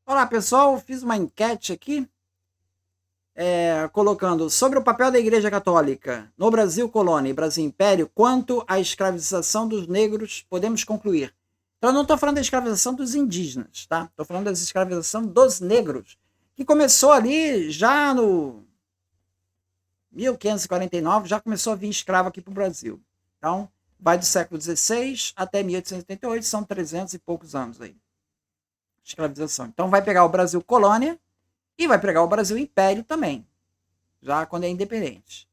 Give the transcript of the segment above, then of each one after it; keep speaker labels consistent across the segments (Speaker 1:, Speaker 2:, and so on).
Speaker 1: Olá, pessoal. Fiz uma enquete aqui, colocando sobre o papel da Igreja Católica no Brasil Colônia e Brasil Império quanto à escravização dos negros, podemos concluir. Então, eu não estou falando da escravização dos indígenas, tá? Estou falando da escravização dos negros, que começou ali já no 1549, já começou a vir escravo aqui para o Brasil. Então, vai do século XVI até 1888, são 300 e poucos anos aí. Escravização. Então, vai pegar o Brasil Colônia e vai pegar o Brasil Império também, já quando é independente.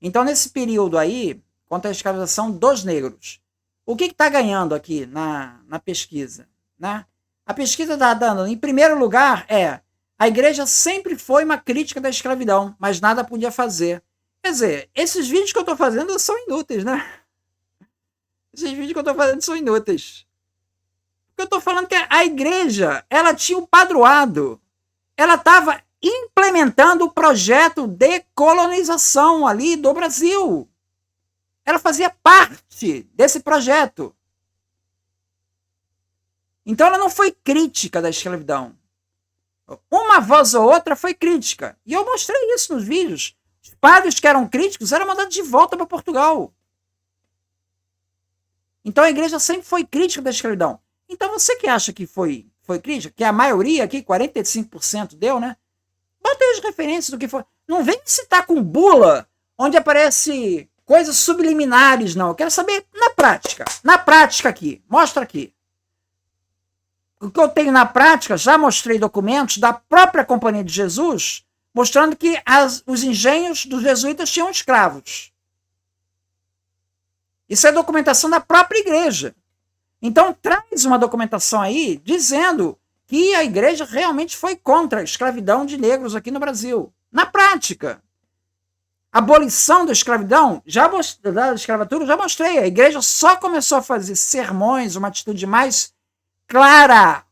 Speaker 1: Então, nesse período aí, quanto à escravização dos negros, o que está ganhando aqui na pesquisa? Né? A pesquisa está dando, em primeiro lugar, a igreja sempre foi uma crítica da escravidão, mas nada podia fazer. Quer dizer, esses vídeos que eu estou fazendo são inúteis, né? Esses vídeos que eu estou fazendo são inúteis. Porque eu estou falando que a igreja, ela tinha um padroado. Ela estava implementando o projeto de colonização ali do Brasil. Ela fazia parte desse projeto. Então ela não foi crítica da escravidão. Uma voz ou outra foi crítica. E eu mostrei isso nos vídeos. Os padres que eram críticos eram mandados de volta para Portugal. Então a igreja sempre foi crítica da escravidão. Então você que acha que foi crítica, que a maioria aqui, 45% deu, né? Bota aí as referências do que foi. Não vem me citar com bula, onde aparece coisas subliminares, não. Eu quero saber na prática. Na prática aqui. Mostra aqui. O que eu tenho na prática, já mostrei documentos da própria Companhia de Jesus, mostrando que os engenhos dos jesuítas tinham escravos. Isso é documentação da própria igreja. Então, traz uma documentação aí dizendo que a igreja realmente foi contra a escravidão de negros aqui no Brasil. Na prática. Abolição da escravidão, da escravatura, já mostrei. A igreja só começou a fazer sermões, uma atitude mais clara,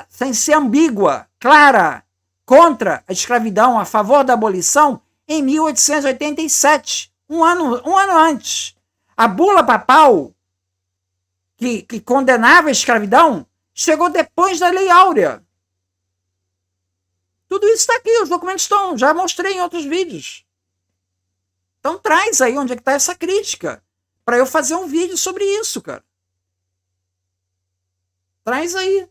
Speaker 1: sem ser ambígua, clara, contra a escravidão, a favor da abolição, em 1887, um ano antes. A bula papal, que condenava a escravidão, chegou depois da Lei Áurea. Tudo isso está aqui, os documentos estão, já mostrei em outros vídeos. Então traz aí onde é que está essa crítica, para eu fazer um vídeo sobre isso, cara. Traz aí.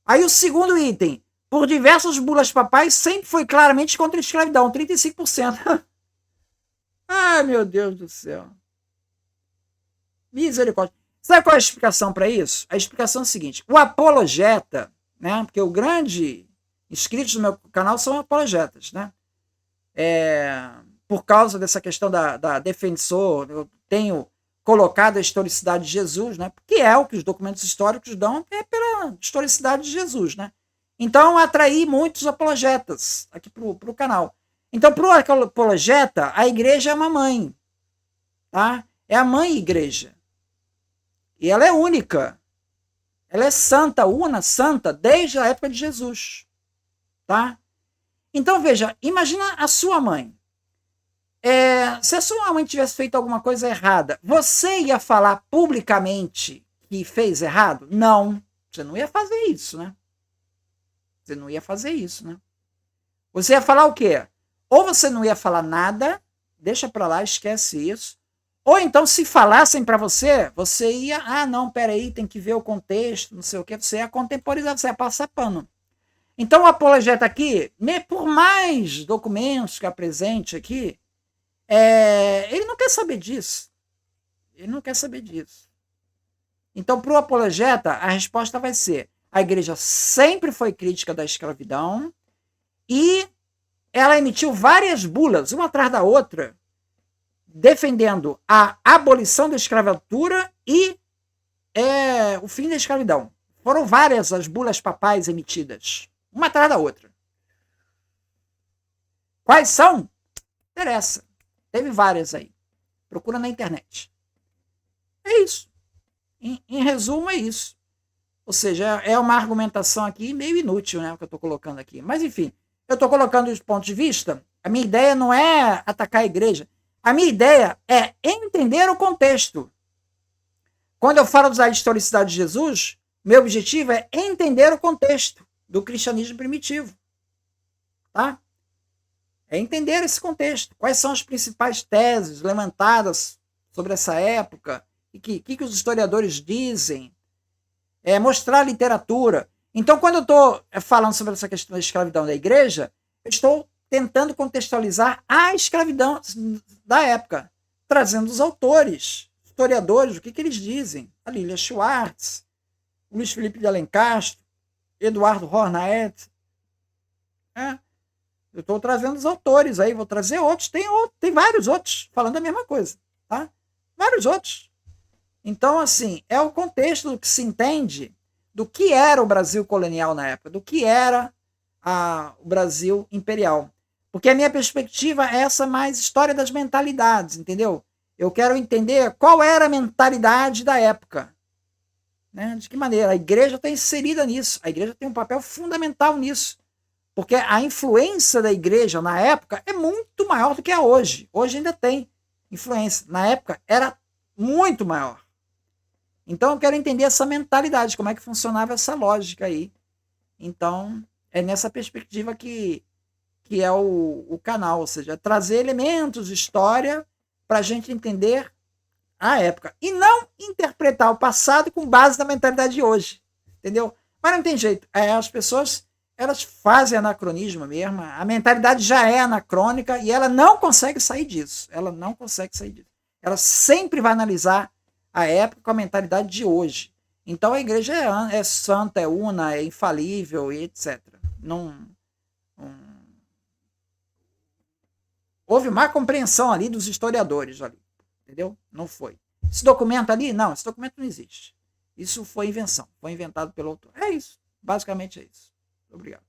Speaker 1: Aí o segundo item, por diversas bulas papais, sempre foi claramente contra a escravidão, 35%. Ai, meu Deus do céu. Misericórdia. Sabe qual é a explicação para isso? A explicação é a seguinte: o apologeta, né? Porque o grande inscritos no meu canal são apologetas, né? Por causa dessa questão da defensor, eu tenho colocado a historicidade de Jesus, né? Porque é o que os documentos históricos dão, é pela historicidade de Jesus, né? Então, atraí muitos apologetas aqui para o canal. Então, para o apologeta, a igreja é uma mãe, tá? É a mãe igreja. E ela é única. Ela é santa, santa, desde a época de Jesus. Tá? Então, veja, imagina a sua mãe. Se a sua mãe tivesse feito alguma coisa errada, você ia falar publicamente que fez errado? Não. Você não ia fazer isso, né? Você não ia fazer isso, né? Você ia falar o quê? Ou você não ia falar nada, deixa pra lá, esquece isso. Ou então, se falassem para você, você ia, não, peraí, tem que ver o contexto, não sei o que, você ia contemporizar, você ia passar pano. Então, o apologeta aqui, por mais documentos que apresente aqui, ele não quer saber disso. Ele não quer saber disso. Então, para o apologeta, a resposta vai ser: a igreja sempre foi crítica da escravidão e ela emitiu várias bulas, uma atrás da outra, defendendo a abolição da escravatura e o fim da escravidão. Foram várias as bulas papais emitidas, uma atrás da outra. Quais são? Interessa. Teve várias aí. Procura na internet. É isso. Em resumo, é isso. Ou seja, é uma argumentação aqui meio inútil, né, que eu estou colocando aqui. Mas, enfim, eu estou colocando os pontos de vista. A minha ideia não é atacar a igreja. A minha ideia é entender o contexto. Quando eu falo da historicidade de Jesus, Meu objetivo é entender o contexto do cristianismo primitivo. Tá? É entender esse contexto. Quais são as principais teses levantadas sobre essa época? E que os historiadores dizem? Mostrar a literatura. Então, quando eu estou falando sobre essa questão da escravidão da igreja, eu estou tentando contextualizar a escravidão da época, trazendo os autores, historiadores, o que eles dizem. A Lilia Schwartz, Luiz Felipe de Alencastro, Eduardo Hornaert. Eu estou trazendo os autores aí, vou trazer outros. Tem vários outros falando a mesma coisa. Tá? Vários outros. Então, assim, é o contexto do que se entende do que era o Brasil colonial na época, do que era o Brasil imperial. Porque a minha perspectiva é essa mais história das mentalidades, entendeu? Eu quero entender qual era a mentalidade da época. Né? De que maneira? A igreja está inserida nisso. A igreja tem um papel fundamental nisso. Porque a influência da igreja na época é muito maior do que é hoje. Hoje ainda tem influência. Na época era muito maior. Então eu quero entender essa mentalidade, como é que funcionava essa lógica aí. Então é nessa perspectiva que é o canal, ou seja, trazer elementos de história para a gente entender a época. E não interpretar o passado com base na mentalidade de hoje. Entendeu? Mas não tem jeito. As pessoas elas fazem anacronismo mesmo. A mentalidade já é anacrônica e ela não consegue sair disso. Ela não consegue sair disso. Ela sempre vai analisar a época com a mentalidade de hoje. Então a igreja é santa, é una, é infalível e etc. Houve má compreensão ali dos historiadores ali, entendeu? Não foi. Esse documento ali, não, esse documento não existe. Isso foi invenção, foi inventado pelo autor. É isso, basicamente é isso. Obrigado.